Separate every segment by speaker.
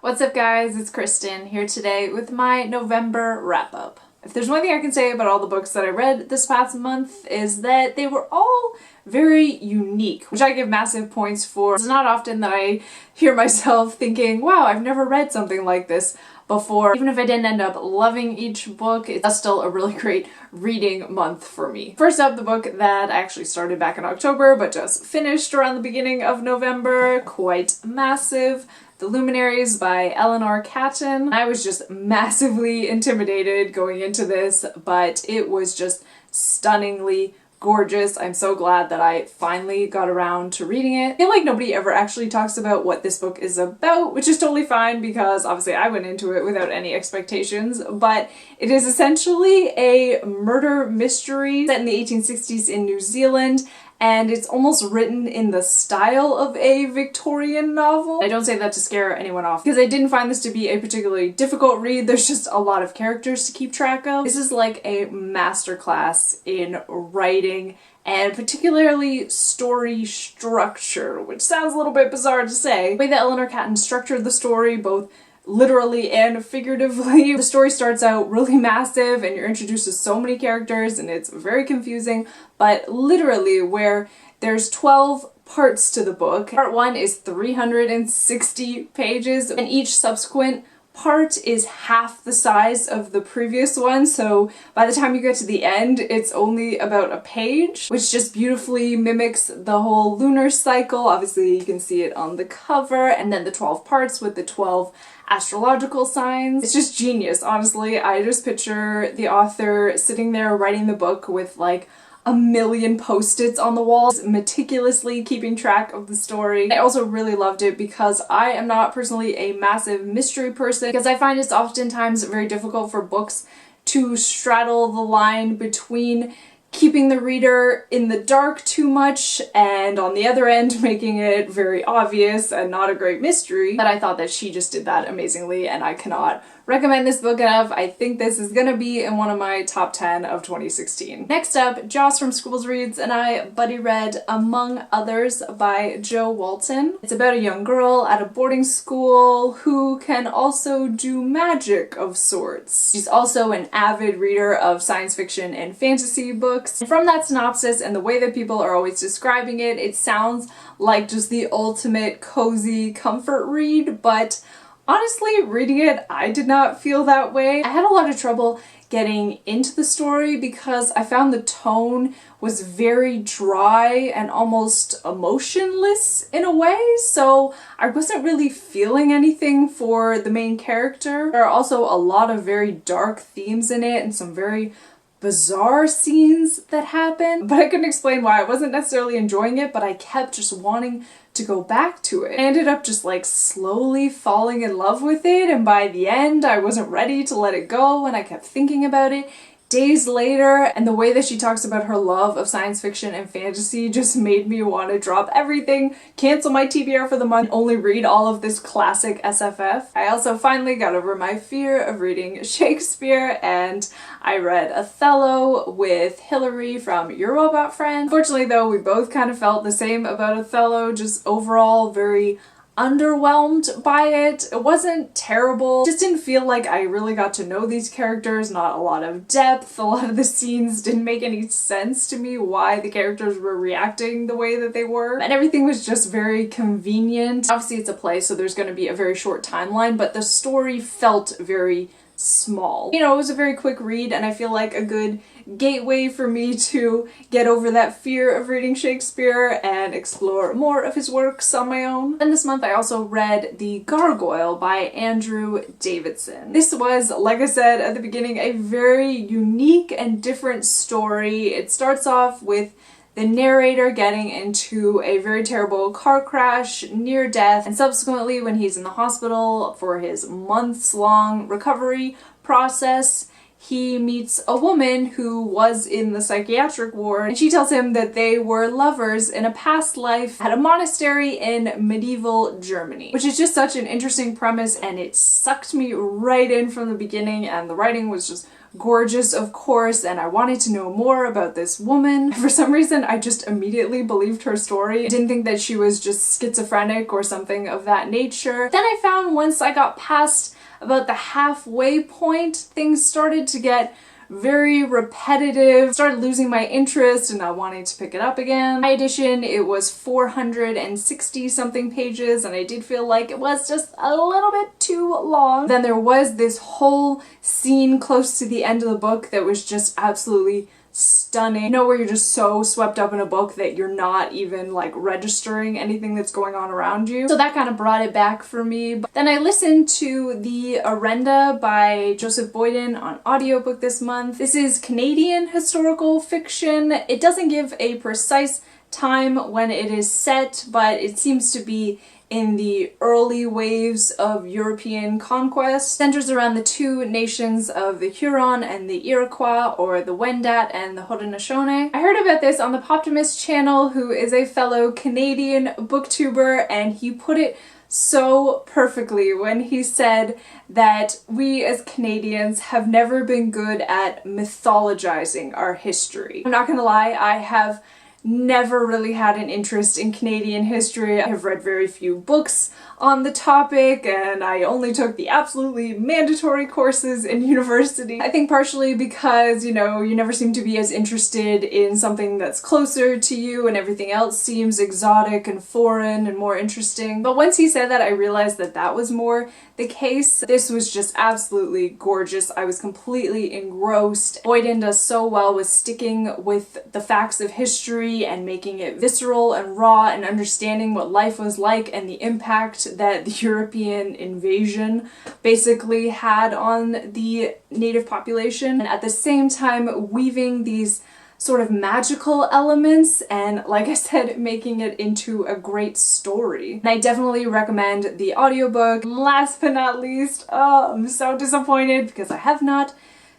Speaker 1: What's up guys, it's Kristen here today with my November wrap-up. If there's one thing I can say about all the books that I read this past month is that they were all very unique, which I give massive points for. It's not often that I hear myself thinking, wow, I've never read something like this before. Even if I didn't end up loving each book, it's still a really great reading month for me. First up, the book that I actually started back in October but just finished around the beginning of November, quite massive. The Luminaries by Eleanor Catton. I was just massively intimidated going into this, but it was just stunningly gorgeous. I'm so glad that I finally got around to reading it. I feel like nobody ever actually talks about what this book is about, which is totally fine because obviously I went into it without any expectations, but it is essentially a murder mystery set in the 1860s in New Zealand, and it's almost written in the style of a Victorian novel. I don't say that to scare anyone off, because I didn't find this to be a particularly difficult read. There's just a lot of characters to keep track of. This is like a masterclass in writing, and particularly story structure, which sounds a little bit bizarre to say. The way that Eleanor Catton structured the story, both literally and figuratively. The story starts out really massive and you're introduced to so many characters and it's very confusing, but literally where there's 12 parts to the book. Part 1 is 360 pages and each subsequent part is half the size of the previous one, so by the time you get to the end it's only about a page, which just beautifully mimics the whole lunar cycle. Obviously you can see it on the cover, and then the 12 parts with the 12 astrological signs. It's just genius, honestly. I just picture the author sitting there writing the book with like a million post-its on the walls, meticulously keeping track of the story. I also really loved it because I am not personally a massive mystery person, because I find it's oftentimes very difficult for books to straddle the line between keeping the reader in the dark too much and on the other end making it very obvious and not a great mystery. But I thought that she just did that amazingly and I cannot recommend this book enough. I think this is gonna be in one of my top 10 of 2016. Next up, Joss from Scribbles Reads and I buddy read Among Others by Jo Walton. It's about a young girl at a boarding school who can also do magic of sorts. She's also an avid reader of science fiction and fantasy books. And from that synopsis and the way that people are always describing it, it sounds like just the ultimate cozy comfort read, but honestly, reading it, I did not feel that way. I had a lot of trouble getting into the story because I found the tone was very dry and almost emotionless in a way, so I wasn't really feeling anything for the main character. There are also a lot of very dark themes in it and some very bizarre scenes that happen, but I couldn't explain why. I wasn't necessarily enjoying it, but I kept just wanting to go back to it. I ended up just like slowly falling in love with it, and by the end I wasn't ready to let it go and I kept thinking about it days later, and the way that she talks about her love of science fiction and fantasy just made me want to drop everything, cancel my TBR for the month, and only read all of this classic SFF. I also finally got over my fear of reading Shakespeare and I read Othello with Hillary from Your Robot Friend. Unfortunately though, we both kind of felt the same about Othello, just overall very underwhelmed by it. It wasn't terrible, just didn't feel like I really got to know these characters, not a lot of depth. A lot of the scenes didn't make any sense to me why the characters were reacting the way that they were, and everything was just very convenient. Obviously it's a play, so there's going to be a very short timeline, but the story felt very small. You know, it was a very quick read and I feel like a good gateway for me to get over that fear of reading Shakespeare and explore more of his works on my own. And this month I also read The Gargoyle by Andrew Davidson. This was, like I said at the beginning, a very unique and different story. It starts off with the narrator getting into a very terrible car crash near death, and subsequently when he's in the hospital for his months-long recovery process, he meets a woman who was in the psychiatric ward, and she tells him that they were lovers in a past life at a monastery in medieval Germany, which is just such an interesting premise, and it sucked me right in from the beginning, and the writing was just gorgeous, of course, and I wanted to know more about this woman. For some reason, I just immediately believed her story. I didn't think that she was just schizophrenic or something of that nature. Then I found once I got past about the halfway point, things started to get very repetitive, started losing my interest and not wanting to pick it up again. My edition, it was 460 something pages, and I did feel like it was just a little bit too long. Then there was this whole scene close to the end of the book that was just absolutely stunning. You know, where you're just so swept up in a book that you're not even like registering anything that's going on around you. So that kind of brought it back for me. But then I listened to the Arenda by Joseph Boyden on audiobook this month. This is Canadian historical fiction. It doesn't give a precise time when it is set, but it seems to be in the early waves of European conquest. Centers around the two nations of the Huron and the Iroquois, or the Wendat and the Haudenosaunee. I heard about this on the Poptimist channel, who is a fellow Canadian booktuber, and he put it so perfectly when he said that we as Canadians have never been good at mythologizing our history. I'm not gonna lie, I have never really had an interest in Canadian history. I have read very few books on the topic, and I only took the absolutely mandatory courses in university. I think partially because, you know, you never seem to be as interested in something that's closer to you and everything else seems exotic and foreign and more interesting. But once he said that, I realized that that was more the case. This was just absolutely gorgeous. I was completely engrossed. Boyden does so well with sticking with the facts of history and making it visceral and raw and understanding what life was like and the impact that the European invasion basically had on the native population, and at the same time weaving these sort of magical elements and, like I said, making it into a great story. And I definitely recommend the audiobook. Last but not least, oh, I'm so disappointed because I have not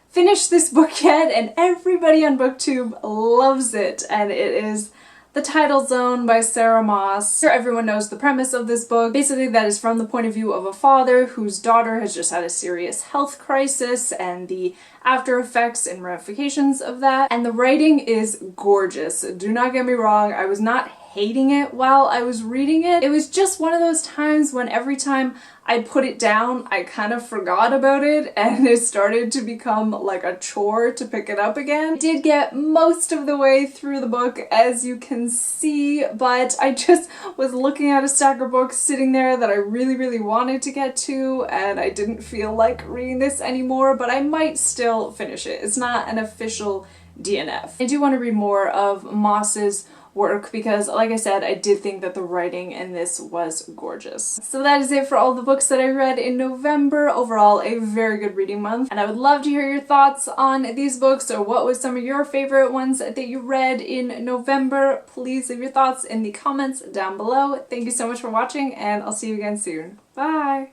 Speaker 1: finished this book yet, and everybody on BookTube loves it, and it is The Tidal Zone by Sarah Moss. Sure, everyone knows the premise of this book. Basically, that is from the point of view of a father whose daughter has just had a serious health crisis and the after effects and ramifications of that. And the writing is gorgeous. Do not get me wrong, I was not hating it while I was reading it. It was just one of those times when every time I put it down, I kind of forgot about it, and it started to become like a chore to pick it up again. I did get most of the way through the book, as you can see, but I just was looking at a stack of books sitting there that I really wanted to get to, and I didn't feel like reading this anymore, but I might still finish it. It's not an official DNF. I do want to read more of Moss's work because, like I said, I did think that the writing in this was gorgeous. So that is it for all the books that I read in November. Overall, a very good reading month, and I would love to hear your thoughts on these books, or what was some of your favorite ones that you read in November. Please leave your thoughts in the comments down below. Thank you so much for watching, and I'll see you again soon. Bye!